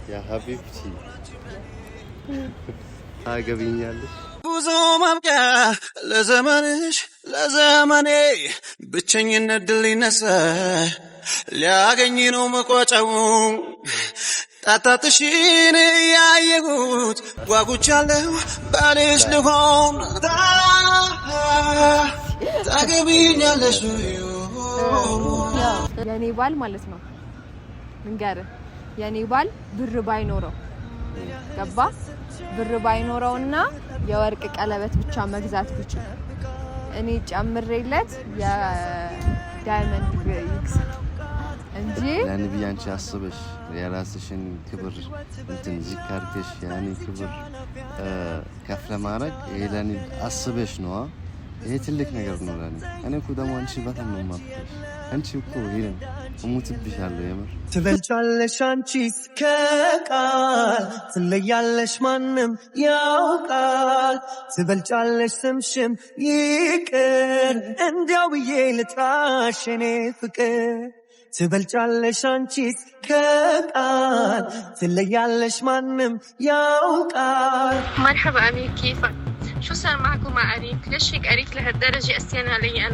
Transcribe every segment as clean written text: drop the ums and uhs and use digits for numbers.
يا حبيبتي አገቢኛለሽ ብዙ ማብቂያ ለዘመንሽ ለዘመኔ ብቸኝነት ድል ይነሳ ሊያገኝ ነው መቋጫው ጣጣትሽን ያየሁት ጓጉቻለሁ ባልሽ ልሆን ታገቢኛለሽ የኔ ባል ማለት ነው እንጋር የኔ ባል ብር ባይኖረው ገባ ብር ባይኖረውና የወርቅ ቀለበት ብቻ መግዛት ብቻ እኔ ጨምሬለት የዳይመንድ ይክስ እንጂ ለነብይ አንቺ አስበሽ የራስሽን ክብር እንትን ዚካርሽ ያኔ ክብር ከፍ ለማድረግ ይሄን አስበሽ ነው ይሄ ትልቅ ነገር ነው ለኔ እኔ እኮ ደግሞ አንቺ በጣም ነው የማፍቅርሽ አንቺ እኮ ይሄን እሙትብሻለሁ የምር ትበልጫለሽ አንቺስ ከቃል ትለያለሽ ማንም ያውቃል ትበልጫለሽ ስምሽም ይቅር እንዲያው ብዬ ልጥራሽ እኔ ፍቅር ትበልጫለሽ አንቺስ ከቃል ትለያለሽ ማንም ያውቃል مرحبا أمير كيفك؟ شو صار معك ومع أريك؟ ليش هيك أريك لهالدرجة قسيان علي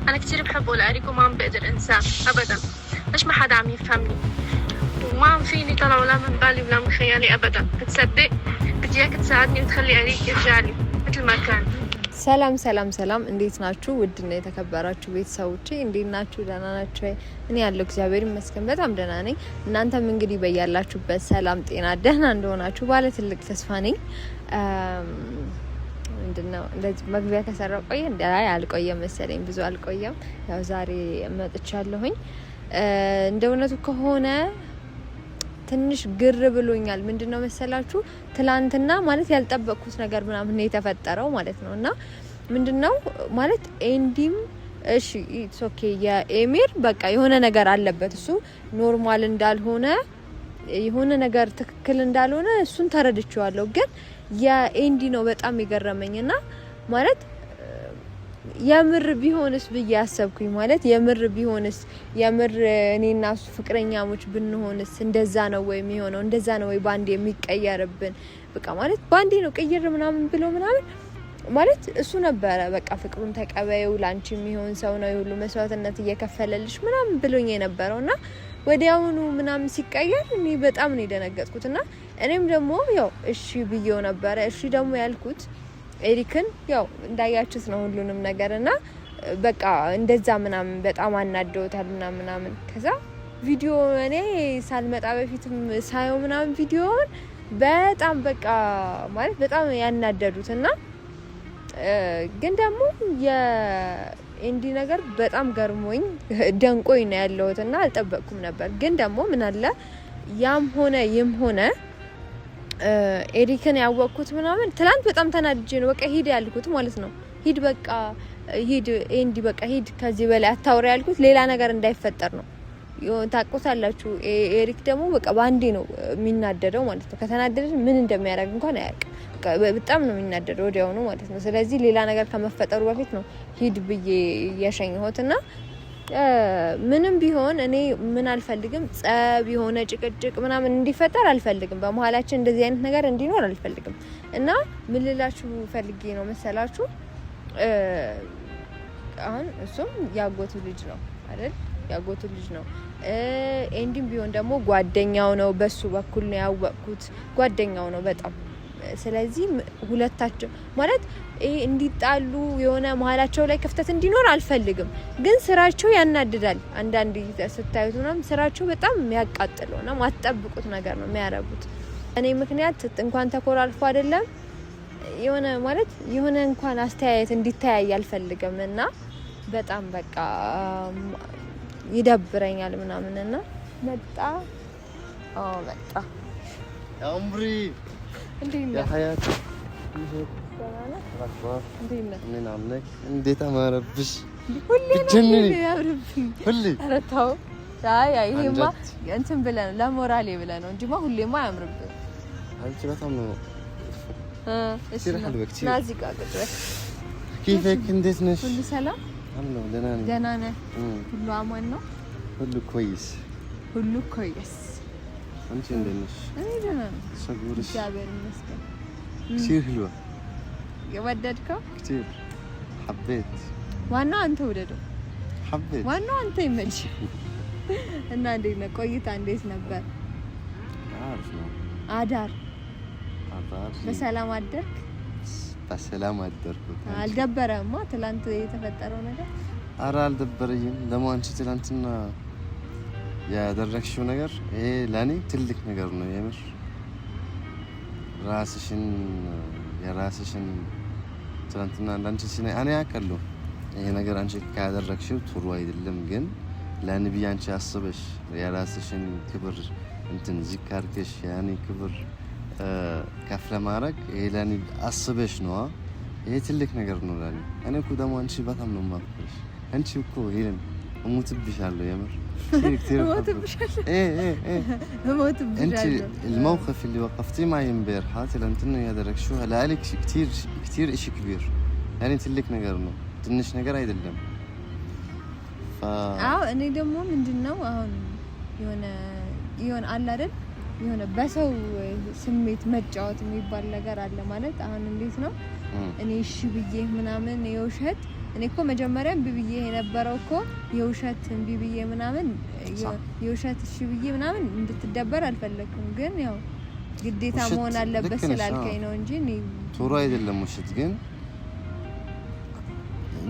أنا كتير بحبه لأريك وما عم بقدر أنساه أبدا ليش ما حدا عم يفهمني وما عم فيني طلع ولا من بالي ولا من خيالي أبدا بتصدق بدي إياك تساعدني وتخلي أريك يرجع لي مثل ما كان ሰላም ሰላም ሰላም እንዴት ናችሁ ውድና የተከበራችሁ ቤተሰቦቼ እንዴት ናችሁ ደህና ናችሁ እኔ ያለው እግዚአብሔር ይመስገን በጣም ደህና ነኝ እናንተም እንግዲህ በያላችሁበት ሰላም ጤና ደህና እንደሆናችሁ ባለ ትልቅ ተስፋ ነኝ ምንድነው እንደዚህ መግቢያ ከሰራው ቆየ እንዳይ አልቆየም መሰለኝ ብዙ አልቆየም ያው ዛሬ መጥቻለሁኝ እንደውነቱ ከሆነ ትንሽ ግር ብሎኛል ምንድነው መሰላችሁ ትላንትና ማለት ያልጠበቅኩት ነገር ምናምን ነው የተፈጠረው ማለት ነውና ምንድነው ማለት ኤንዲም እሺ ኢትስ ኦኬ የኤሚር በቃ የሆነ ነገር አለበት እሱ ኖርማል እንዳልሆነ የሆነ ነገር ትክክል እንዳልሆነ እሱን ተረድቻለሁ ግን የኤንዲ ነው በጣም ይገረመኝና ማለት የምር ቢሆንስ ብዬ አሰብኩኝ ማለት የምር ቢሆንስ የምር እኔና እሱ ፍቅረኛሞች ብንሆንስ እንደዛ ነው ወይ የሚሆነው እንደዛ ነው ወይ ባንዴ የሚቀየርብን በቃ ማለት ባንዴ ነው ቀየር ምናምን ብሎ ምናምን ማለት እሱ ነበረ በቃ ፍቅሩን ተቀበየው ላንቺ የሚሆን ሰው ነው ሁሉ መስዋዕትነት እየከፈለልሽ ምናምን ብሎኝ የነበረውና ወዲያውኑ ምናምን ሲቀየር እኔ በጣም ነው የደነገጥኩትና እኔም ደግሞ ያው እሺ ብዬው ነበር እሺ ደግሞ ያልኩት ኤሪክን ያው እንዳያችሁት ነው ሁሉንም ነገርና በቃ እንደዛ ምናምን በጣም አናደውታል ምናምን ከዛ ቪዲዮ እኔ ሳልመጣ በፊትም ሳየው ምናምን ቪዲዮውን በጣም በቃ ማለት በጣም ያናደዱትና ግን ደግሞ የኤንዲ ነገር በጣም ገርሞኝ ደንቆኝ ነው ያለውትና አልጠበቅኩም ነበር ግን ደግሞ ምን አለ ያም ሆነ ይም ሆነ ኤሪክን ያወቅኩት ምናምን ትላንት በጣም ተናድጄ ነው በቃ ሂድ ያልኩት ማለት ነው ሂድ በቃ ሂድ ኤንዲ በቃ ሂድ ከዚህ በላይ አታውሪ ያልኩት ሌላ ነገር እንዳይፈጠር ነው ታቆታላችሁ ኤሪክ ደግሞ በቃ ባንዴ ነው የሚናደደው ማለት ነው ከተናደደ ምን እንደሚያደርግ እንኳን አያውቅም በጣም ነው የሚናደደው ወዲያው ነው ማለት ነው ስለዚህ ሌላ ነገር ከመፈጠሩ በፊት ነው ሂድ ብዬ ያሸኘሁትና ምንም ቢሆን እኔ ምን አልፈልግም ጸብ የሆነ ጭቅጭቅ ምናምን እንዲፈጠር አልፈልግም በመሐላችን እንደዚህ አይነት ነገር እንዲኖር አልፈልግም እና ምን ልላችሁ ፈልጌ ነው መሰላችሁ አሁን እሱም ያጎቱ ልጅ ነው አይደል ያጎቱ ልጅ ነው ኤንዲም ቢሆን ደግሞ ጓደኛው ነው በሱ በኩል ነው ያወቅኩት ጓደኛው ነው በጣም ስለዚህ ሁለታቸው ማለት እንዲጣሉ የሆነ መሐላቸው ላይ ክፍተት እንዲኖር አልፈልግም ግን ስራቸው ያናድዳል አንዳንድ ስታዩት ምናምን ስራቸው በጣም የሚያቃጥለውና ማትጠብቁት ነገር ነው የሚያረጉት እኔ ምክንያት እንኳን ተኮራርፎ አይደለም የሆነ ማለት የሆነ እንኳን አስተያየት እንዲታያይ አልፈልግምና በጣም በቃ ይደብረኛል ምናምንና መጣ መጣ አምሪ يا حياتي من عملك እንዴት አማረብሽ ሁሌ አረታው ዳይ አይሄማ እንትን ብለን ለሞራሌ ብለን ነው እንጂማ ሁሌማ አያምርብህ አንቺ በጣም ነው እሺ ናዚቃ ገጥረ كيفك እንዴት ነሽ ሁሉ ሰላም አለው ደህና ነኝ ሁሉ አማን ነው ሁሉ ኮይስ ሁሉ ኮይስ أنت عندناش أنا صقورش جابر مسكين كتير حلوة يوددكم كتير حبيت ዋናው አንተ ወደደው حبيت ዋናው አንተ ይመች እና እንዴት ነው ቆይታ እንዴት ነበር عارف ነው አዳር አዳር በሰላም አደርክ በሰላም አደርኩት አልደበረማ ትላንት የተፈጠረው ነገር ኧረ አልደበረኝም ደግሞ አንቺ ትላንትና ያደረግሽው ነገር ይሄ ለኔ ትልቅ ነገር ነው የምር ራስሽን የራስሽን ትላንትና አንቺ ሲነ እኔ አውቃለሁ ይሄ ነገር አንቺ ካደረግሽው ጥሩ አይደለም ግን ለነቢ አንቺ አስበሽ የራስሽን ክብር እንትን ዝካርክሽ ያኔ ክብር ከፍ ለማድረግ ይሄ ለኔ አስበሽ ነው ይሄ ትልቅ ነገር ነው ለኔ እኔ እኮ ደግሞ አንቺ በጣም ነው የማፍቅርሽ አንቺ እኮ ይሄን እሞትብሻለሁ የምር كثير እሞትብሻለሁ انت الموقف اللي وقفتي معي امبارح لانتنا ያደረግሽው لالك كثير شيء كبير يعني ትልቅ ነገር ነው ትንሽ ነገር አይደለም አዎ እኔ ደግሞ ምንድነው አሁን የሆነ አለ አይደል የሆነ በሰው ስሜት መጫወት የሚባል ነገር አለ ማለት አሁን እንዴት ነው እኔ እሺ ብዬ ምናምን የውሸት እኔ እኮ መጀመሪያ ብብዬ የነበረው እኮ የውሸት ብብዬ ምናምን የውሸት እሺ ብዬ ምናምን እንድትደበር አልፈለኩም ግን ያው ግዴታ መሆን አለበት ስላልከኝ ነው እንጂ እኔ ጥሩ አይደለም ውሸት ግን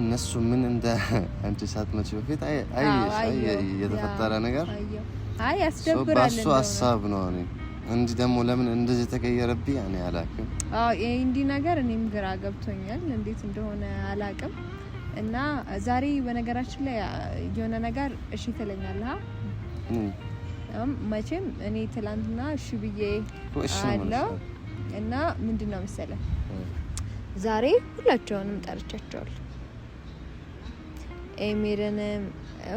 እነሱ ምን እንደ አንቺ ሳትመጪ በፊት አይ የተፈጠረ ነገር አይ ያስደብራል እንደው ሀሳብ ነው እኔ እንጂ ደግሞ ለምን እንደዚህ ተቀየረብኝ እኔ አላውቅም እንዲ ነገር እኔም ግራ ገብቶኛል እንዴት እንደሆነ አላውቅም እና ዛሬ በነገራችን ላይ የሆነ ነገር እሺ ትለኛለህ መቼም እኔ ትላንትና እሺ ብዬ አለው እና ምንድነው መሰለህ ዛሬ ሁላቸውንም ጠርቻቸዋለሁ ኤሚርንም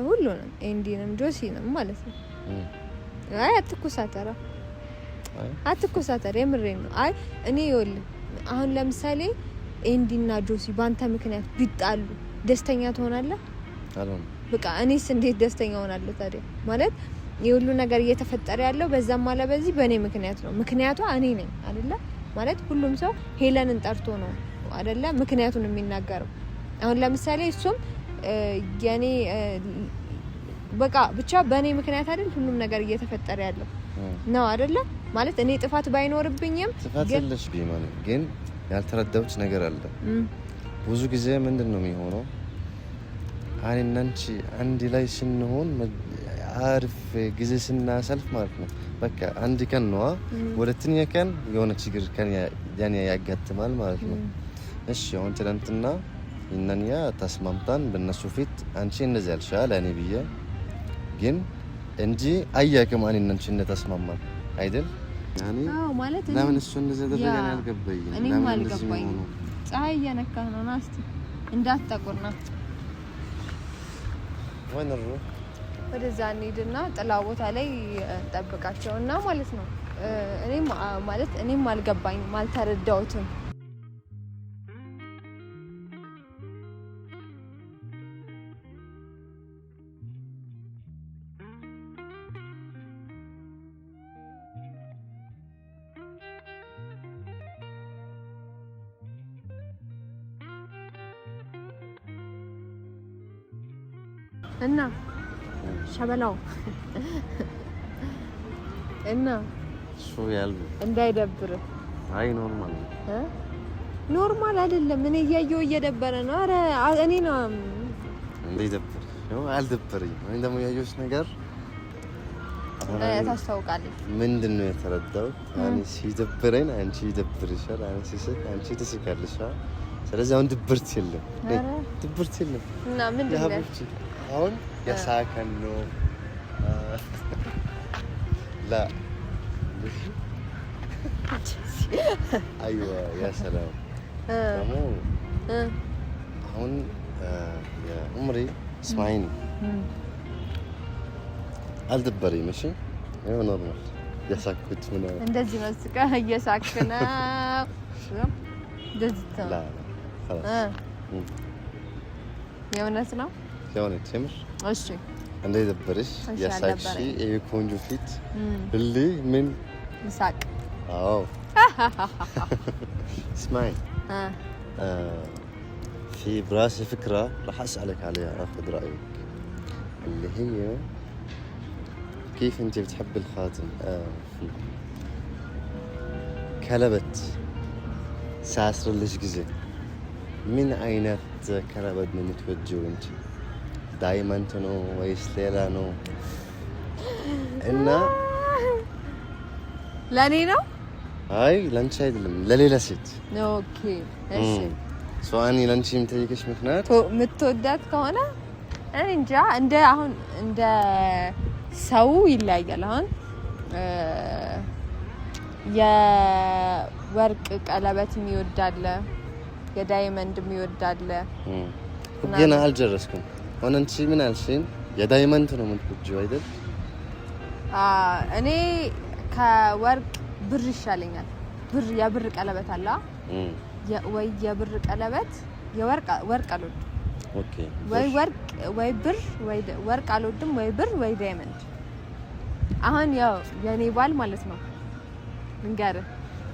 ሁሉንም ኤንዲንም ጆሲንም ማለት ነው አይ አትኩሳተራ የምሬን ነው አይ እኔ ይኸውልህ አሁን ለምሳሌ ኤንዲና ጆሲ ባንተ ምክንያት ቢጣሉ ደስተኛ ትሆናለህ አላም በቃ እኔስ እንዴት ደስተኛ ሆናለሁ ታዲያ ማለት የሁሉ ነገር እየተፈጠረ ያለው በዛም ማለ በዚህ በእኔ ምክንያት ነው ምክንያቱ እኔ ነኝ አይደለ ማለት ሁሉም ሰው ሄለንን ጠርቶ ነው አይደለ ምክንያቱን የሚናገረው አሁን ለምሳሌ እሱም የኔ በቃ ብቻ በእኔ ምክንያት አይደል ሁሉም ነገር እየተፈጠረ ያለው ነው አይደለ ማለት እኔ ጥፋት ባይኖርብኝም ጥፋትልሽ ቢማን ግን ያልተረዳሁት ነገር አለ ብዙ ጊዜ ምንድነው የሚሆነው አንቺ አንድ ላይ ስንሆን አሪፍ ጊዜ ስናሳልፍ ማለት ነው በቃ አንድ ቀን ነው ወለተኛ ቀን የሆነ ችግር ከኛ ያኔ ያጋጥማል ማለት ነው እሺ አሁን ትናንትና እነኛ ተስማምታን በእነሱ ፊት አንቺ እንደዚህ ያልሻል እኔ ብዬ ግን እንጂ አያውቅም አንቺ እንደተስማማን አይደል ያኔ ማለት ለምን እሱ እንደዚህ ደረጃን ያልገባኝ ለምን አልገባኝ ፀሐይ እየነካህ ነው ናስቲ እንዳትጠቁርና ወንሩ ወደዛ እንሂድና ጥላ ቦታ ላይ እንጠብቃቸውና ማለት ነው እኔም አልገባኝም አልተረዳሁትም እና ሸበላው እና ሾያል እንዳይደብር አይ ኖርማል አይደለም እኔ እያየሁ እየደበረ ነው አረ እኔ ነው እንዳይደብር ነው አልደበረኝ ወይ ደግሞ ያየሁት ነገር ታስታውቃለህ ምንድነው የተረዳው እኔ ሲደብረኝ አንቺ ይደብርሻል አንቺ ትስቃለሽ ስለዚህ አሁን ድብርት የለም እና ምንድነው አሁን የሳከን ነው لا ايوه يا سلام تمام هون يا عمري اسمعيني አልደበረኝ ماشي ايوه نورمال يساكت من እንደዚህ መስቀ እየሳከና ደዝታ خلاص የእውነት ነው የእውነት የምር እሺ እንደ ይደብርሽ ያሳክሽ የኮንጆ ፊት ሁሌ ምን مساق اسمعي في براسي فكرة راح أسألك عليها أخذ رأيك اللي هي كيف أنت بتحب الخاتم كلبت ساسر ليش جزء من عينات كلبت من متوجه أنت دايما تنو ويش ليلة نو إنه لاني نو هاي لانش አይደለም ለሌላ ሴት ኦኬ እሺ ሶአኒ ላንቺ የምትጠይቅሽ ምክንያት ምትወዳት ከሆነ እኔ እንጃ እንደ አሁን እንደ ሰው ይለያያል አሁን የወርቅ ቀለበት የሚወዳለ የዳይመንድ የሚወዳለ ገና አልጀረስኩም ሆነንቺ ምን አልሽኝ የዳይመንድ ነው የምትወጂው አይደል እኔ ከወርቅ ብር ይሻለኛል ብር የብር ቀለበት አለ ወይ የብር ቀለበት የወርቅ አልወድም ኦኬ ወይ ወርቅ ወይ ብር ወይ ወርቅ አልወድም ወይ ብር ወይ ዳይመንድ አሁን ያው የኔ ባል ማለት ነው እንጋር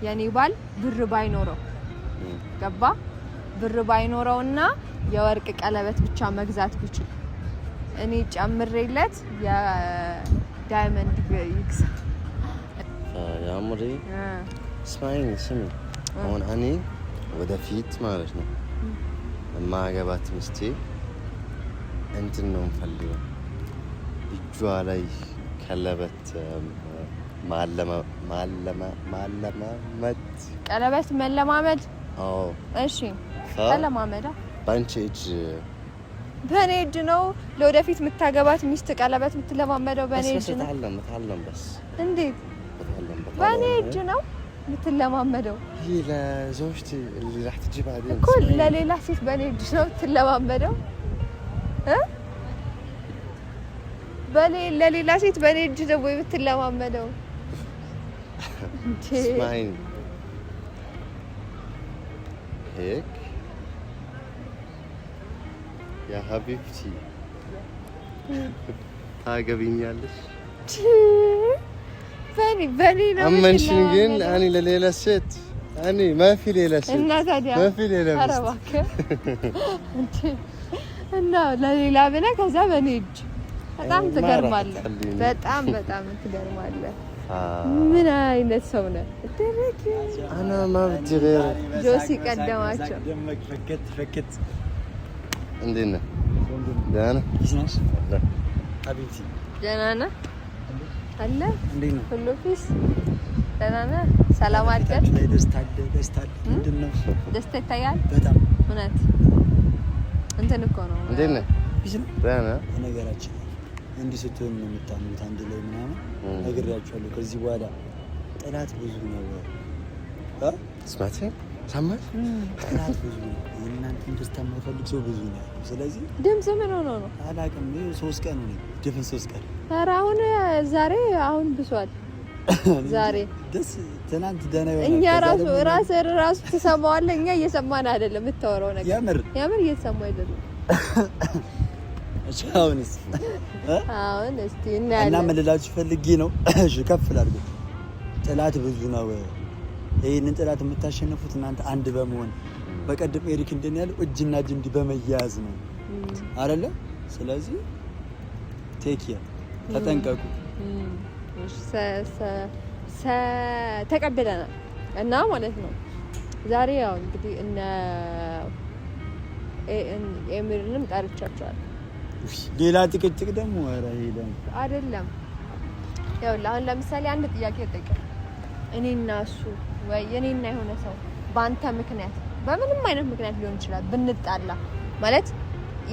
የኔ ባል ብር ባይኖረው ገባ ብር ባይኖረውና የወርቅ ቀለበት ብቻ መግዛት ብችል እኔ ጨምሬለት የዳይመንድ ይግዛ يا عمري اسمعيني سمي هون أنا ودفيت مالتنا لما عجبت مستي أنت النوم فليو يجوا علي كلبت معلمة مد كلبت معلمة مد إيش معلمة مد بانشيج بني جنو لو دفيت متعجبت مستك كلبت متلمامدو بني جنو بس أتعلم بس عندي بني جنو متلمامدو هي لزوجتي اللي راح تجي بعدين كل ليلة سيف بني جنو متلمامدو ها بني ليلة سيف بني جنو متلمامدو اسمعين هيك يا حبيبتي تعجبينيالش بني أمنشين جن أنا لليلة ست أنا ما في ليلة ست ما في ليلة بس أنا ليلة بنا كذا بنيج بتأم تجرمالله بتأم تجرمالله من أين تسونا أنا ما بدي غير جوسي قداماتشو دمك فكت عندنا دانا إيش لا حبيبتي جنانا هلا عندنا كله فيس جنانا سلام عليكم دستال عندنا دست تيال بتام هناك أنت نكونه عندنا إيش دانا أنا قرأت عندي ستون من التعامل عندي لي منام أقرأ شو اللي كذي وادا طلعت بزوجنا ها سمعتي سمعت طلعت بزوجنا إن أنت تستمر فلك سو بزوجنا سلازي دم زمن هو على كم سوس كانوني جفن سوس كان راون زاري عون بسواد زاري دس تنانت دانا يوم إني راس تسمع ولا إني يسمعنا هذا اللي متورونه يامر يسمع هذا شاونس አሁንስ እና ምን ልላችሁ ፈልጌ ነው እሺ ከፍ ላድርግ ጥላት ብዙ ነው ይሄንን ጥላት የምታሸንፉት እናንተ አንድ በመሆን በቀደም ኤሪክ እንደኛለው እጅና እጅ እንዲ በመያያዝ ነው አይደለ ስለዚህ ቴክ ኬር ተጠንቀቁ ተቀበለናል እና ማለት ነው ዛሬ ያው እንግዲህ እነ ኤሚርንም ጠርቻቸዋለሁ ሌላ ጥቅጥቅ ደግሞ አይደለም አይደለም ያው አሁን ለምሳሌ አንድ ጥያቄ ጠይቀኝ እኔና እሱ ወይ የኔና የሆነ ሰው ባንተ ምክንያት በምንም አይነት ምክንያት ሊሆን ይችላል ብንጣላ ማለት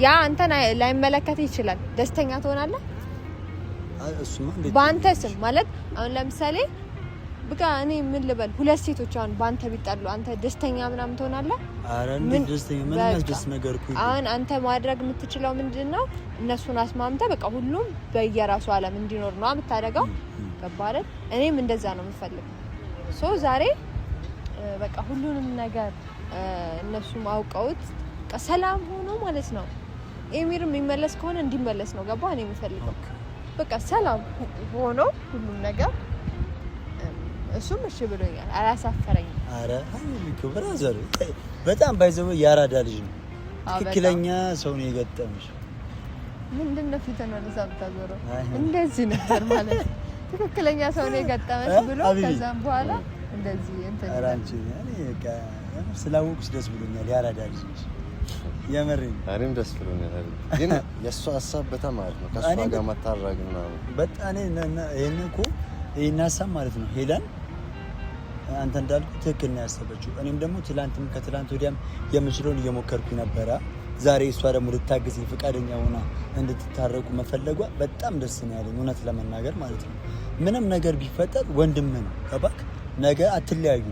ያ አንተን ላይመለከት ይችላል ደስተኛ ትሆናለህ እሱማ እንዴት ባንተ ስም ማለት አሁን ለምሳሌ በቃ እኔ ምን ልበል ሁለት ሴቶች አሁን ባንተ ቢጣሉ አንተ ደስተኛ ምናምን ትሆናለህ አረ እንዴት ደስተኛ ምን ያስደስ ነገር እኮ አሁን አንተ ማድረግ የምትችለው ምንድነው እነሱን አስማምተህ በቃ ሁሉም በየራሱ ዓለም እንዲኖር ነው የምታደርገው ገባህ አይደል እኔም እንደዛ ነው የምፈልገው ሶ ዛሬ በቃ ሁሉንም ነገር እነሱ ማውቀውት ሰላም ሆኖ ማለት ነው ኤሚር የሚመለስ ከሆነ እንዲመለስ ነው ገባ እኔ የምፈልገው በቃ ሰላም ሆኖ ሁሉም ነገር እሱም እሺ ብሎኛል አላሳፈረኝም አረ አሚልኩ ብራዘር በጣም ባይዘው ያራዳ ልጅ ነው ትክክለኛ ሰው ነው የገጠመሽ ምንድነው ፊተና ለሳብታ ዞሮ እንደዚህ ነበር ማለት ትክክለኛ ሰው ነው የገጠመሽ ብሎ ከዛም በኋላ እንደዚህ እንትን አራንቺ ያኔ በቃ ስላወቅሽ ደስ ብሎኛል ያራዳ ልጅ የመረኝ አሪም ደስ ብሎኛል ግን የሷ ሐሳብ በጣም አሪፍ ነው ከሷ ጋር መታረግ ነው በጣም ይሄን ሐሳብ ማለት ነው ሄለን አንተ እንዳልኩ ትክክል ነው ያሰበችው እኔም ደግሞ ከትላንት ወዲያም የምችለውን እየሞከርኩ ነበር ዛሬ እሷ ደግሞ ልታግዝኝ ፍቃደኛ ሆና እንድትታረቁ መፈለጓ በጣም ደስ ነው ያለኝ እውነት ለመናገር ማለት ነው ምንም ነገር ቢፈጠር ወንድም ነው ከባክ ነገ አትለያዩ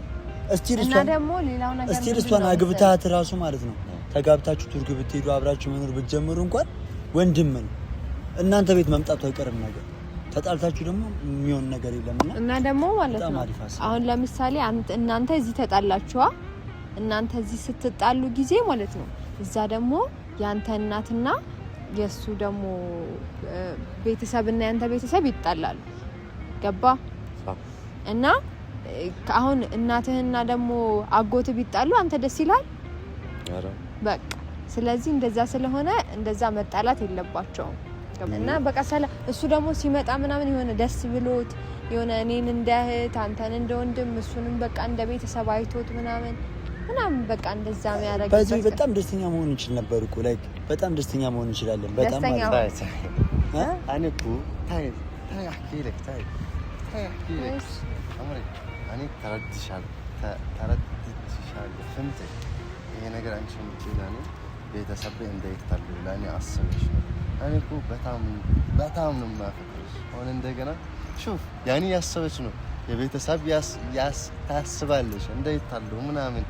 እስቲ እሷን አግብታት ራሱ ማለት ነው ተጋብታችሁ ቱርክ ብትሄዱ አብራችሁ መኖር ብትጀምሩ እንኳን ወንድም ነው እናንተ ቤት መምጣቱ አይቀርም ነገር ተጣልታችሁ ደግሞ የሚሆን ነገር የለምና እና ደግሞ ማለት ነው አሁን ለምሳሌ እናንተ እዚህ ተጣላችኋ እናንተ እዚህ ስትጣሉ ጊዜ ማለት ነው እዛ ደግሞ ያንተ እናትና የሱ ደግሞ ቤተሰብና ያንተ ቤተሰብ ይጣላሉ ገባ እና አሁን እናትህና ደግሞ አጎት ቢጣሉ አንተ ደስ ይላል አረ በቃ ስለዚህ እንደዛ ስለሆነ እንደዛ መጣላት የለባቸውም እና በቃ እሱ ደግሞ ሲመጣ ምናምን የሆነ ደስ ብሎት የሆነ እኔን እንደ እህት አንተን እንደ ወንድም እሱንም በቃ እንደ ቤተሰብ አይቶት ምናምን በቃ እንደዛ የሚያደርግ በዚህ በጣም ደስተኛ መሆን እንችል ነበር እኮ ላይክ በጣም ደስተኛ መሆን እንችላለን በጣም ማለት አንኩ ታይ አክሊክ ታይ አክሊክ አማሪ እኔ ተረድሻለሁ ፍንት ይሄ ነገር አንቺም ይችላል ቤተሰብ እንዳይታሉ ለኔ አስበሽ እኔ እኮ በጣም ነው የማፈቅርሽ አሁን እንደገና ሹፍ ያኔ ያሰበች ነው የቤተሰብ ታስባለሽ እንዳይታሉ ምናምን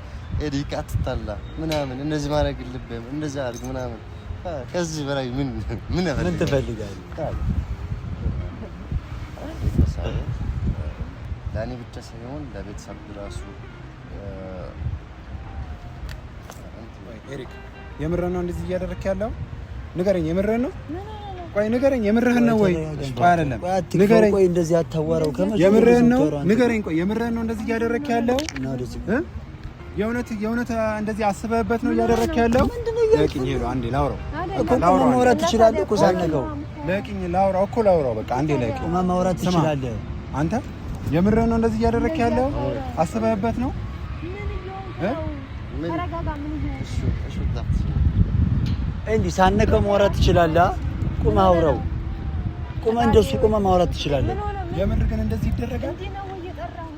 ኤዲካ ትጣላ ምናምን እንደዚህ ማድረግ ልብም እንደዚህ አድርግ ምናምን ከዚህ በላይ ምን ትፈልጋለህ ለኔ ብቻ ሳይሆን ለቤተሰብ ራሱ ኤሪክ የምርህን ነው እንደዚህ እያደረክ ያለው ንገረኝ የምርህን ነው ቆይ ንገረኝ የምርህን ነው ወይ ቆይ አይደለም ንገረኝ ቆይ እንደዚህ አታዋራው የምርህን ነው ንገረኝ ቆይ የምርህን ነው እንደዚህ እያደረክ ያለው የእውነት እንደዚህ አስበህበት ነው እያደረክ ያለው ለቂኝ ሄሎ አንዴ ላውራው እኮ ማውራት ትችላለህ እኮ ሳነገው ለቂኝ ላውራው በቃ አንዴ ለቂኝ ማውራት ትችላለህ አንተ የምርህን ነው እንደዚህ እያደረክ ያለው አስበህበት ነው ተረጋጋ ምን ይሁን እንዴ ሳነከው ማውራት ትችላለህ ቁም አውራው ቁም እንደሱ ቁም ማውራት ትችላለህ የምር ግን እንደዚህ ይደረጋል እንዴ ነው የጠራው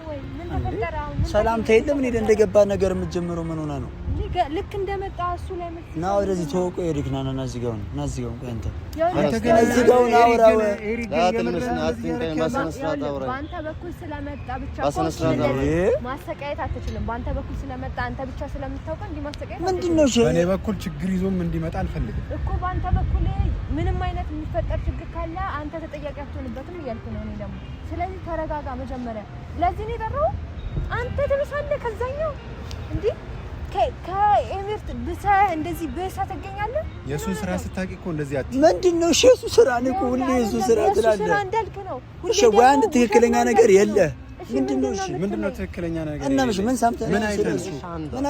ወይ ምን ተፈጠረው ሰላምታ የለም እኔ እንደገባ ነገር የምትጀምረው ምን ሆነ ነው ልክ እንደመጣ እሱ ላይ ና ወደዚህ ተወቆ ኤሪክ ና እዚህ ጋር ቆይ አንተ እዚህ ጋር አውራው ባንተ በኩል ስለመጣ ብቻ ማሰቃየት አትችልም ባንተ በኩል ስለመጣ አንተ ብቻ ስለምታውቀው እንዲ ማሰቃየት ምንድነው በኔ በኩል ችግር ይዞም እንዲመጣ አልፈልግም እኮ ባንተ በኩል ምንም አይነት የሚፈጠር ችግር ካለ አንተ ተጠያቂ አትሆንበትም እያልኩ ነው እኔ ደግሞ ስለዚህ ተረጋጋ መጀመሪያ ለዚህ ነው የጠራው አንተ ትብሳለህ ከዛኛው እንዴ ከኤሚርት ብቻ እንደዚህ በሳ ተገኛለህ የሱን ስራ ስታቂ እኮ እንደዚህ አት ምንድነው እሱ ስራ ነው እኮ ሁሌ እሱ ስራ ትላለህ ስራ እንዳልክ ነው እሺ ወይ አንድ ትክክለኛ ነገር የለ ምንድነው ትክክለኛ ነገር እና ምን ሰምተህ ምን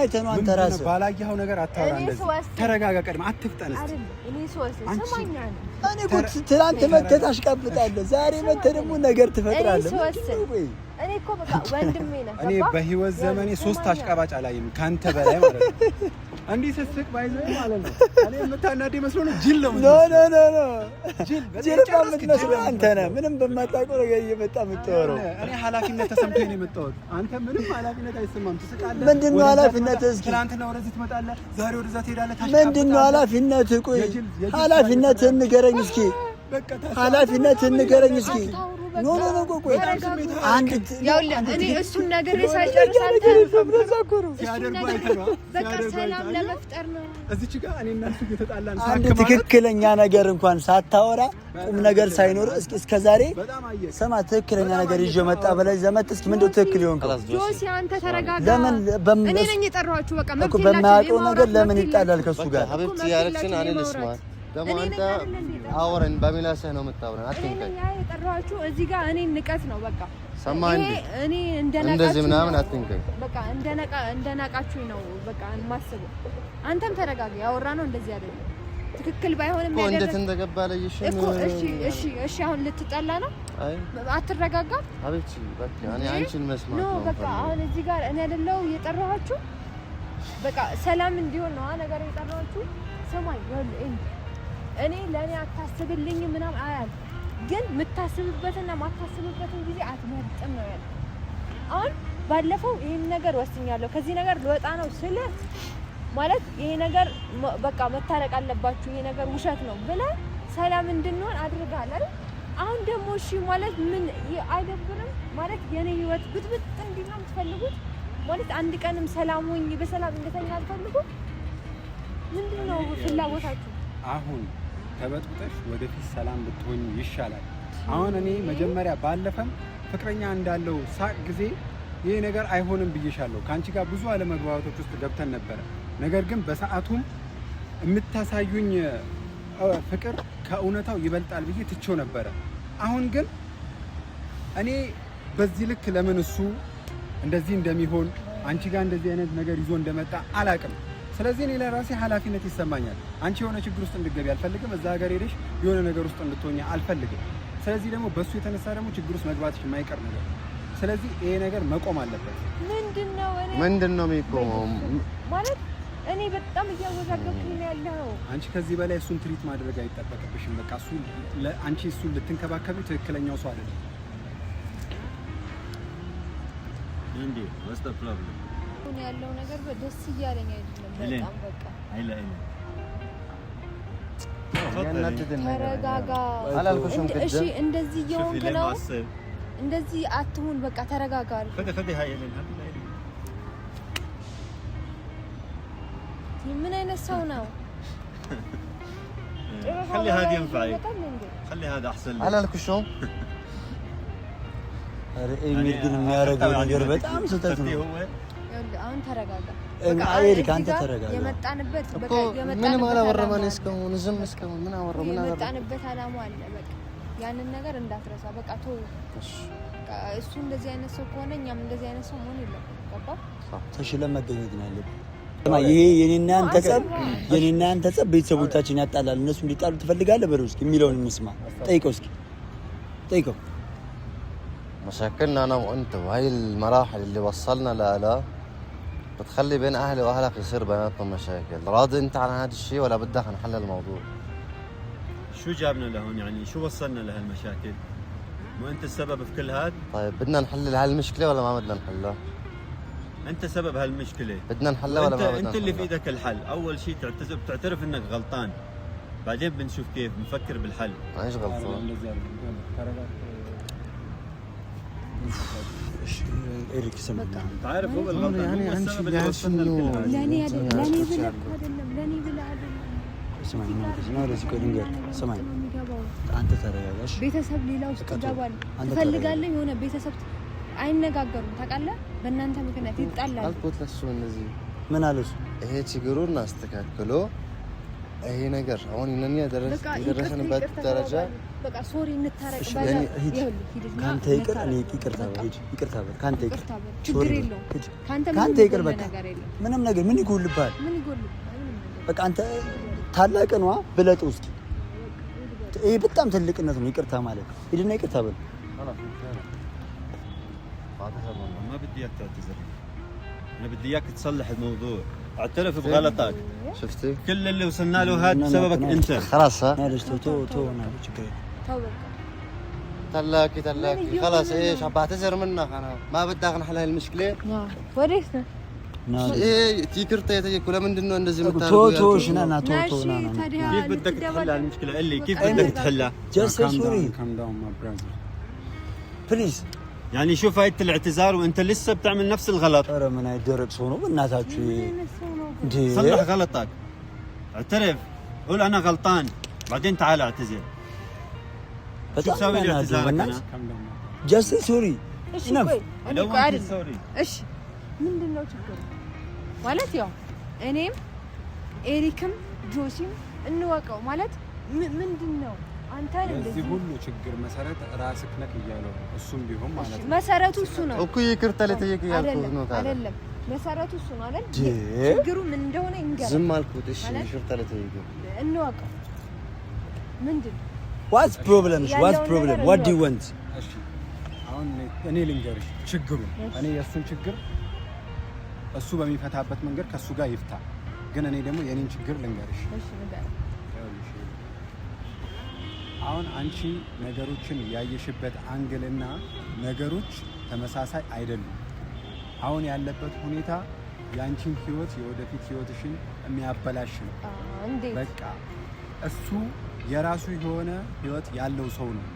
አይተህ ነው አንተ ራስህ ባላየኸው ነገር አታወራ እንደዚህ ተረጋጋ ቀድም አትፍጠን እስቲ እኔ ሶስ ሰማኛል እኔ እኮ ትናንት መተህ ታሽቃብጣለህ ዛሬ መተህ ደግሞ ነገር ትፈጥራለህ እኔ እኮ በቃ ወንድሜ ነህ እኔ በህይወት ዘመኔ 3 አሽቃባጭ አላየም ካንተ በላይ ማለት ነው እንዲህ ስትስቅ ባይዘው ማለት ነው እኔ የምታናደኝ መስሎ ነው ጅል ነው ኖ ጅል በምትመስለው አንተ ነህ ምንም በማታውቀው ነገር እየመጣ የምትወረው እኔ ኃላፊነት ተሰምቶኝ ነው የመጣሁት አንተ ምንም ኃላፊነት አይሰማም ትስቃለህ ምንድነው ኃላፊነት እስኪ ትናንትና ወደዚህ ትመጣለህ ዛሬ ወደዛ ትሄዳለህ ምንድነው ኃላፊነት ቆይ ኃላፊነትን ንገረኝ እስኪ ኃላፊነትን ንገረኝ እስኪ ኖ ቆይ አንድ እኔ እሱን ነገር ሳይጨርስ አንተ ሲያደርጉ አይተነው በቃ ሰላም ለመፍጠር ነው። እዚች ጋር እኔ እና እሱ እየተጣላን አንድ ትክክለኛ ነገር እንኳን ሳታወራ ቁም ነገር ሳይኖር እስከ ዛሬ ሰማ ትክክለኛ ነገር ይዤ መጣ በላይ ዘመት እስኪ ምንድነው ትክክል ይሆንከው? ጆሲ አንተ ተረጋጋ። ለምን እኔ ነኝ የጠራኋችሁ። በቃ እኮ በማያውቀው ነገር ለምን ይጣላል ከሱ ጋር? ሀቢብቲ ያለችን እኔ ልስማት ደግሞ አንተ አወረን በሚላስህ ነው የምታወራን። አትንከኝ። እኔ የጠራኋችሁ እዚህ ጋር እኔ ንቀት ነው በቃ ሰማኝ። እኔ እንደናቃችሁ እንደዚህ ምናምን አትንከኝ። በቃ እንደናቃችሁ ነው በቃ የማስበው። አንተም ተረጋጋ። ያወራነው እንደዚህ አይደለም። ትክክል ባይሆንም እኮ እንዴት እንደገባ ለይሽ እኮ እሺ አሁን ልትጣላ ነው? አይ አትረጋጋም? ሀቢብቲ በቃ እኔ አንቺን መስማት ነው በቃ አሁን እዚህ ጋር እኔ አይደለሁ የጠራኋችሁ። በቃ ሰላም እንዲሆን ነው ነገር የጠራኋችሁ። ሰማኝ እኔ ለኔ አታስብልኝ ምናምን አያል ግን የምታስብበትና ማታስብበትን ጊዜ አትመርጥም ነው ያለው። አሁን ባለፈው ይሄን ነገር ወስኛለሁ ከዚህ ነገር ልወጣ ነው ስለ ማለት ይሄ ነገር በቃ መታረቅ አለባችሁ ይሄ ነገር ውሸት ነው ብለህ ሰላም እንድንሆን አድርጋለህ አይደል? አሁን ደግሞ እሺ ማለት ምን አይደብርም ማለት የኔ ህይወት ብጥብጥ እንዲል ነው የምትፈልጉት ማለት አንድ ቀንም ሰላም ሆኜ በሰላም እንደተኛ አትፈልጉም? ምንድነው ፍላጎታችሁ? አሁን ተበጥብጠሽ ወደፊት ሰላም ብትሆኝ ይሻላል። አሁን እኔ መጀመሪያ ባለፈም ፍቅረኛ እንዳለው ሳቅ ጊዜ ይሄ ነገር አይሆንም ብዬሻለሁ። ካንቺ ጋር ብዙ አለመግባባቶች ውስጥ ገብተን ነበር። ነገር ግን በሰዓቱም የምታሳዩኝ ፍቅር ከእውነታው ይበልጣል ብዬ ትቼው ነበረ። አሁን ግን እኔ በዚህ ልክ ለምን እሱ እንደዚህ እንደሚሆን አንቺ ጋር እንደዚህ አይነት ነገር ይዞ እንደመጣ አላቅም። ስለዚህ እኔ ለራሴ ኃላፊነት ይሰማኛል። አንቺ የሆነ ችግር ውስጥ እንድትገቢ አልፈልግም። እዛ ሀገር ሄደሽ የሆነ ነገር ውስጥ እንድትሆኚ አልፈልግም። ስለዚህ ደግሞ በሱ የተነሳ ደግሞ ችግር ውስጥ መግባትሽ የማይቀር ነገር። ስለዚህ ይሄ ነገር መቆም አለበት። ምንድነው የሚቆመው? ማለት እኔ በጣም እያወዛገብኩኝ ነው ያለው። አንቺ ከዚህ በላይ እሱን ትሪት ማድረግ አይጠበቅብሽም። በቃ እሱ አንቺ እሱን ልትንከባከቢው ትክክለኛው ሰው አይደለም። እንዴ what's the problem? ያለው ነገር ደስ እያለኝ አይደለም በጣም በቃ ተረጋጋ አላልኩሽም? እሺ እንደዚህ እየሆንክ ነው። እንደዚህ አትሁን በቃ ተረጋጋ። خدي هاي ምን አይነት ሰው ነው? خلي هذا ينفعك خلي هذا احسن لك አላልኩሽም? አረ ኤሚል ግን የሚያደርገው ነገር በጣም ስህተት ነው። አሁን ተረጋጋ። አይሪ ካንተ ተረጋጋ። የመጣንበት በቃ ምንም አላወራም። እስካሁን ዝም እስካሁን ምን አወራ? ምን አወራ? የመጣንበት አላማ አለ። በቃ ያንን ነገር እንዳትረሳ። በቃ ተው። እሱ እንደዚህ አይነት ሰው ከሆነ እኛም እንደዚህ አይነት ሰው መሆን የለብንም። ገባ? ተሽለን መገኘት ነው ያለብን። ይሄ የኔና አንተ ጸብ ቤተሰቦቻችን ያጣላል። እነሱ እንዲጣሉ ትፈልጋለህ? በለው እስኪ የሚለውን እንስማ። ጠይቀው እስኪ ጠይቀው። مشاكلنا انا وانت وهي المراحل اللي وصلنا لها بتخلي بين اهلي واهلك يصير بيناتهم مشاكل. راضي انت على هذا الشيء ولا بدك نحل الموضوع؟ شو جابنا لهون يعني؟ شو وصلنا لهالمشاكل؟ مو انت السبب في كل هاد؟ طيب بدنا نحل هالمشكله ولا ما بدنا نحلها؟ انت سبب هالمشكله. بدنا نحلها ولا ما بدنا؟ انت اللي في ايدك الحل. اول شيء تعترف انك غلطان، بعدين بنشوف كيف نفكر بالحل. ايش غلطان؟ ኤሪክ ሰምታ تعرف هو الغلطان يعني هو السبب اللي وصلنا لكل هذا. ለኔ ብለህ ስማኝ ነው ለዚህ ከድንገር ስማኝ አንተ ተረጋጋሽ። ቤተሰብ ሌላ ውስጥ ይገባል። ትፈልጋለህ የሆነ ቤተሰብ አይነጋገሩም። ታውቃለህ? በእናንተ ምክንያት ይጣላል። አልኩት ለሱ እንደዚህ ምን አለሽ? ይሄ ችግሩን አስተካክሎ ይሄ ነገር አሁን እነኛ የደረሰንበት ደረጃ በቃ ሶሪ እንታረቅ ካንተ ይቅር እኔ ይቅርታ በል ካንተ ይቅር ችግር የለውም። ካንተ ይቅር በቃ ምንም ነገር ምን ይጎልብሃል? በቃ አንተ ታላቅ ነዋ ብለጥ ውስጥ ይሄ በጣም ትልቅነት ነው። ይቅርታ ማለት ሂድና ይቅርታ በል። ما بدي اياك تعتذر، انا بدي اياك تصلح الموضوع، اعترف بغلطك. شفتي كل اللي وصلنا له هذا بسببك انت. خلاص ها معلش تو انا شكرا تلاكي خلاص ايش عم بعتذر منك انا ما بدك نحل هاي المشكله. وريثنا ايه تيكرتي ولا من انه እንደዚህ تو شنانا تو كيف بدك تحل المشكله؟ قل لي كيف بدك تحلها؟ جالس سوري كم داون ما براذر بليز يعني شوف هاي الاعتذار وانت لسه بتعمل نفس الغلط. ترى من يدرك صونو بناتاتشو صلح غلطك، اعترف، قول انا غلطان، بعدين تعال اعتذر. شو تسوي لي اعتذارك انا؟ جاست سوري እሺ Enough. ቆይ እኔ I don't ቆይ want አይደል you sorry. እሺ ምንድነው ችግሩ ማለት ያው እኔም ኤሪክም ጆሲም እንወቀው ማለት ምንድነው አንተ እንደዚህ ሁሉ ችግር መሰረት ራስክ ነክ እያለው እሱም ቢሆን ማለት ነው መሰረቱ እሱ ነው እኮ ይቅርታ ለጠየቅ ያልኩት ነው ታዲያ አይደለም መሰረቱ እሱ ነው አይደል ችግሩ ምን እንደሆነ እንገር ዝም አልኩት እሺ ይቅርታ ለጠየቅ እንወቀው ምንድነው What's problem? What do you want? እሺ አሁን እኔ ልንገርሽ ችግሩ እኔ የሱን ችግር እሱ በሚፈታበት መንገድ ከሱ ጋር ይፍታ ግን እኔ ደግሞ የኔን ችግር ልንገርሽ እሺ ንገር አሁን አንቺ ነገሮችን ያየሽበት አንግልና ነገሮች ተመሳሳይ አይደሉም አሁን ያለበት ሁኔታ ያንቺን ህይወት የወደፊት ህይወትሽን የሚያበላሽ ነው በቃ እሱ የራሱ የሆነ ህይወት ያለው ሰው ነው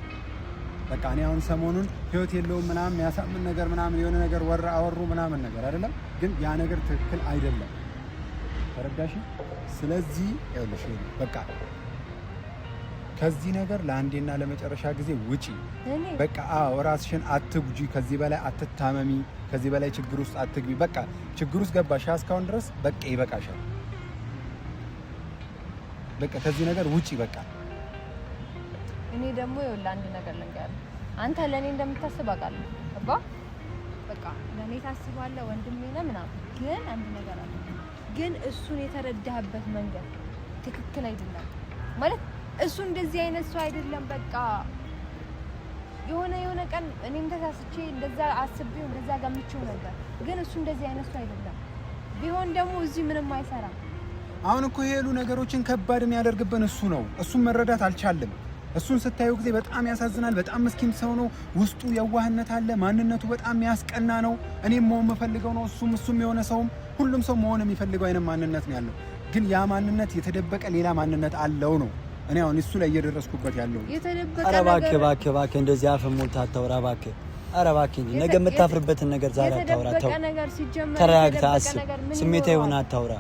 በቃ እኔ አሁን ሰሞኑን ህይወት የለውም ምናምን ያሳምን ነገር ምናምን የሆነ ነገር አወሩ ምናምን ነገር አይደለም ግን ያ ነገር ትክክል አይደለም ተረዳሽ ስለዚህ ያለሽ በቃ ከዚህ ነገር ለአንዴና ለመጨረሻ ጊዜ ውጪ በቃ ራስሽን አትጉጂ ከዚህ በላይ አትታመሚ ከዚህ በላይ ችግር ውስጥ አትግቢ በቃ ችግር ውስጥ ገባሽ እስካሁን ድረስ በቃ ይበቃሻል በቃ ከዚህ ነገር ውጪ በቃ እኔ ደግሞ ይኸውልህ አንድ ነገር ልንገርህ አንተ ለኔ እንደምታስብ አውቃለሁ አባ በቃ ለኔ ታስባለህ ወንድሜ ነህ ምናምን ግን አንድ ነገር አለ ግን እሱን የተረዳህበት መንገድ ትክክል አይደለም ማለት እሱ እንደዚህ አይነት ሰው አይደለም በቃ የሆነ ቀን እኔም ተሳስቼ እንደዛ አስቤው እንደዛ ጋምቼው ነበር ግን እሱ እንደዚህ አይነት ሰው አይደለም ቢሆን ደግሞ እዚህ ምንም አይሰራም አሁን እኮ የሄሉ ነገሮችን ከባድ የሚያደርግብን እሱ ነው እሱን መረዳት አልቻለም እሱን ስታየው ጊዜ በጣም ያሳዝናል በጣም ምስኪን ሰው ነው ውስጡ የዋህነት አለ ማንነቱ በጣም ያስቀና ነው እኔም መሆን የምፈልገው ነው እሱም የሆነ ሰውም ሁሉም ሰው መሆን የሚፈልገው አይነት ማንነት ነው ያለው ግን ያ ማንነት የተደበቀ ሌላ ማንነት አለው ነው እኔ አሁን እሱ ላይ እየደረስኩበት ያለው የተደበቀ ነገር እባክህ እንደዚህ አፍን ሞልተህ አታውራ እባክህ ኧረ እባክህ ነገ የምታፍርበትን ነገር ዛሬ አታውራ ተው ተረጋግተህ አስብ ስሜታዊ ሆነህ አታውራ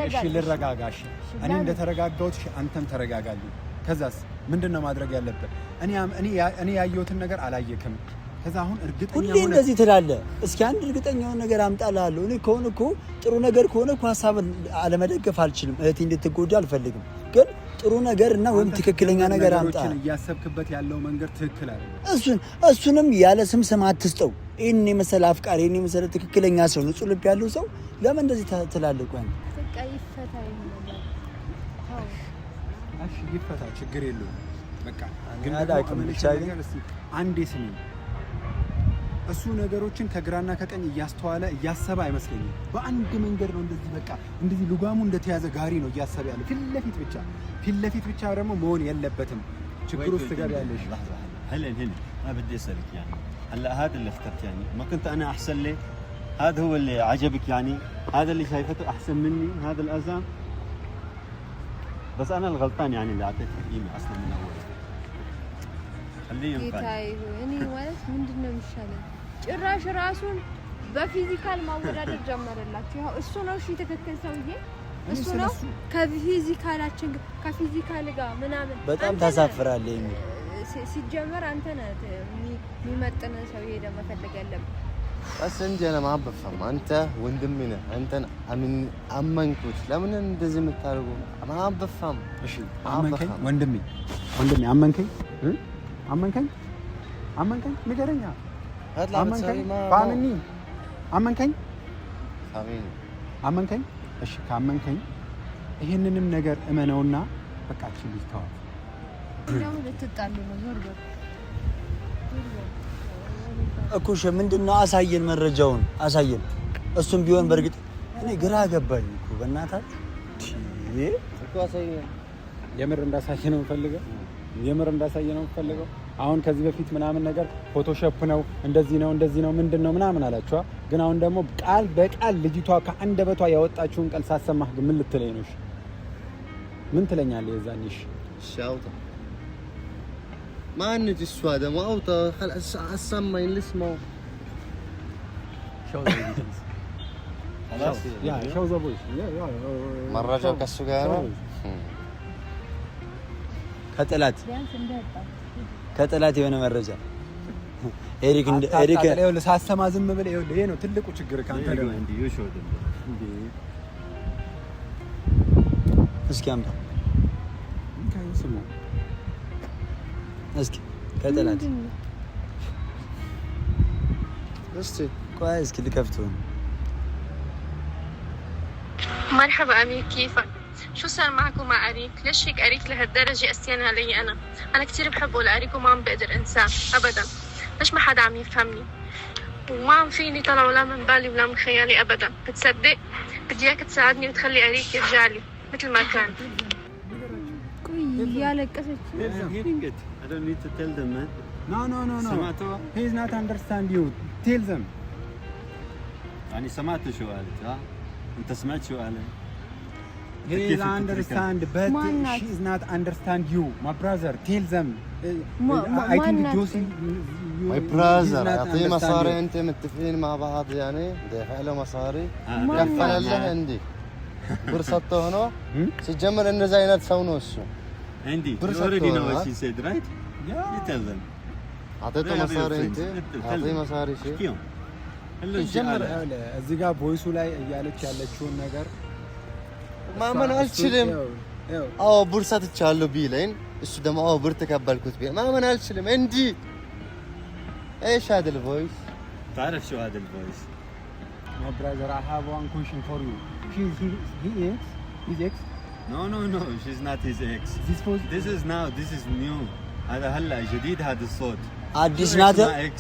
እሺ ልረጋጋሽ እኔ እንደተረጋጋሁት አንተም ተረጋጋልኝ ከዛስ ምንድነው ማድረግ ያለበት እኔ ያየሁትን ነገር አላየክም ከዛ አሁን እርግጠኛ ሆነ ሁሌ እንደዚህ ትላለህ እስኪ አንድ እርግጠኛውን ነገር አምጣልሃለሁ እኔ ከሆነ እኮ ጥሩ ነገር ከሆነ እኮ ሀሳብን አለመደገፍ አልችልም እህቴ እንድትጎዳ አልፈልግም ግን ጥሩ ነገር እና ወይም ትክክለኛ ነገር አምጣ እያሰብክበት ያለው መንገድ ትክክል አይደለም እሱንም ያለ ስም አትስጠው ይሄን የመሰለ አፍቃሪ ይሄን የመሰለ ትክክለኛ ሰው ንጹህ ልብ ያለው ሰው ለምን እንደዚህ ትላለህ ቆይ ይፈታ እሺ ይፈታ ችግር የለውም በቃ ግን ብቻ ነገር እስቲ አንዴ ስሚ እሱ ነገሮችን ከግራና ከቀኝ እያስተዋለ እያሰበ አይመስለኝም በአንድ መንገድ ነው እንደዚህ በቃ እንደዚህ ልጓሙ እንደተያዘ ጋሪ ነው እያሰበ ያለው ፊት ለፊት ብቻ ደግሞ መሆን የለበትም ችግር ውስጥ ትገቢያለሽ هلا ما بدي اسالك يعني هلا هذا اللي اخترت يعني ما كنت انا احسن لي هذا هو اللي عجبك يعني هذا اللي شايفته احسن مني هذا الاذان بس انا الغلطان يعني اللي اعطيتك قيمه اصلا من اول خليه ينفع እኔ ማለት ምንድነው የሚሻለው ጭራሽ ራሱን በፊዚካል ማወዳደር ጀመረላችሁ ያው እሱ ነው እሺ ትክክል ሰውዬ እሱ ነው ከፊዚካላችን ከፊዚካል ጋር ምናምን በጣም ታሳፍራለህ የሚል ሲጀመር አንተ ነህ የሚመጥን ሰው ሄደ መፈለግ ያለብህ بس انت انا ما بفهم انت وندمي ነህ አንተን አመንኩት ለምን እንደዚህ የምታደርገው ما بفهم እሺ አመንከኝ ወንድሜ አመንከኝ ንገረኛ አመንከኝ እሺ ካመንከኝ ይሄንንም ነገር እመነውና በቃችን ልተዋል ነው ልትጣሉ ነው ዞር እኮ ምንድነው አሳየን መረጃውን አሳየን እሱም ቢሆን በርግጥ እኔ ግራ ገባኝ እኮ በእናታችሁ እኮ አሳየን የምር እንዳሳየ ነው ፈልገው አሁን ከዚህ በፊት ምናምን ነገር ፎቶሾፕ ነው እንደዚህ ነው ምንድነው ምናምን አላችኋ ግን አሁን ደግሞ ቃል በቃል ልጅቷ ከአንደበቷ ያወጣችውን ቃል ሳሰማህ ግን ምን ልትለኝ ነው ምን ትለኛለህ የዛንሽ ሻውታ ما نجي السوادة ما أوطى خلاص أسمع اللي اسمه خلاص يا شو زبوش يا مرة جو كالسجارة ከጠላት የሆነ መረጃ ኤሪክ ይኸውልህ ሳሰማ ዝም ብለህ ይኸውልህ ይሄ ነው ትልቁ ችግር ካንተ ደግሞ እንዴ ይሾድ እንዴ እስኪ አምጣ ስሙ እስኪ ከጠላት እስቲ ቆይ እስኪ ልከፍተው مرحبا أمير كيفك؟ شو صار معك ومع أريك؟ ليش هيك أريك لهالدرجة قسيان علي أنا كتير بحبه لأريك وما عم بقدر أنساه أبدا. ليش ما حدا عم يفهمني؟ وما عم فيني طلع ولا من بالي ولا من خيالي أبدا. بتصدق؟ بدي إياك تساعدني وتخلي أريك يرجع لي مثل ما كان. I don't need to tell them, man. No. سمعتوا؟ He is not understand you. Tell them. يعني سمعت شو قالت ها؟ أنت سمعت شو قالت؟ He is understand but she is not understand you. My brother, tell them. I think Josie ماي براذر اعطيه مصاري انت متفقين مع بعض يعني دافع له مصاري كفل له عندي برصته هنا سيجمر انه زينات سونو الشو عندي you already know what she said, right? You tell them. اعطيته مصاري انت اعطيه مصاري شيء احكيهم ጀመረ እዚህ ጋር ቮይሱ ላይ እያለች ያለችውን ነገር ማመን አልችልም አዎ ብር ሰጥቻለሁ ቢለኝ እሱ ደግሞ አዎ ብር ተቀበልኩት ቢል ማመን አልችልም እንዲ ايش هذا الفويس تعرف شو هذا الفويس My brother, I have one question for you. His ex? No, she's not his ex. This is new. هذا هلا جديد هذا الصوت. አዲስ ናት ex.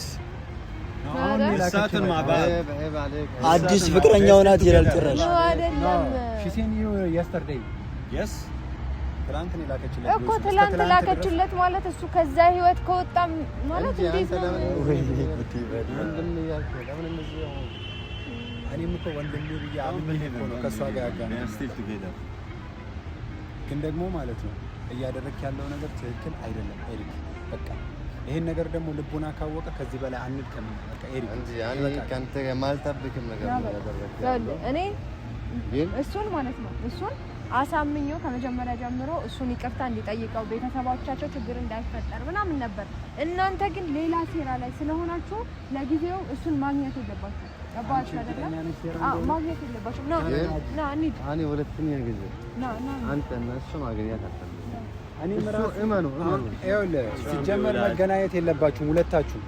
لساتهم مع بعض. عيب عليك አዲስ ፍቅረኛው ናት ይላል ጭራሽ ነው አይደለም She sent you yesterday. Yes. ትላንት ነው ላከችለት እኮ ትላንት ላከችለት ማለት እሱ ከዛ ህይወት ከወጣ ማለት እንዴት ነው እኔም እኮ ወንድሜ ብዬ አምኜ ነው ከሷ ጋር ያጋነው still together. ግን ደግሞ ማለት ነው እያደረክ ያለው ነገር ትክክል አይደለም ኤሪክ። በቃ ይሄን ነገር ደግሞ ልቦና ካወቀ ከዚህ በላይ አንድከም በቃ ኤሪክ እንጂ ያኔ ካንተ የማልጠብቅም ነገር ነው ያደረገው እኔ ግን እሱን ማለት ነው እሱን አሳምኘው ከመጀመሪያ ጀምሮ እሱን ይቅርታ እንዲጠይቀው ቤተሰቦቻቸው ችግር እንዳይፈጠር ምናምን ነበር። እናንተ ግን ሌላ ሴራ ላይ ስለሆናችሁ ለጊዜው እሱን ማግኘት የለባችሁ። ገባችሁ አይደል? ማግኘት የለባችሁ። ና እንሂድ። እኔ ሁለተኛ ጊዜ ና አንተ እና እሱ ማግኘት አልፈልግም። እኔ ምራሱ እመኑ ይኸውልህ ሲጀመር መገናኘት የለባችሁም ሁለታችሁ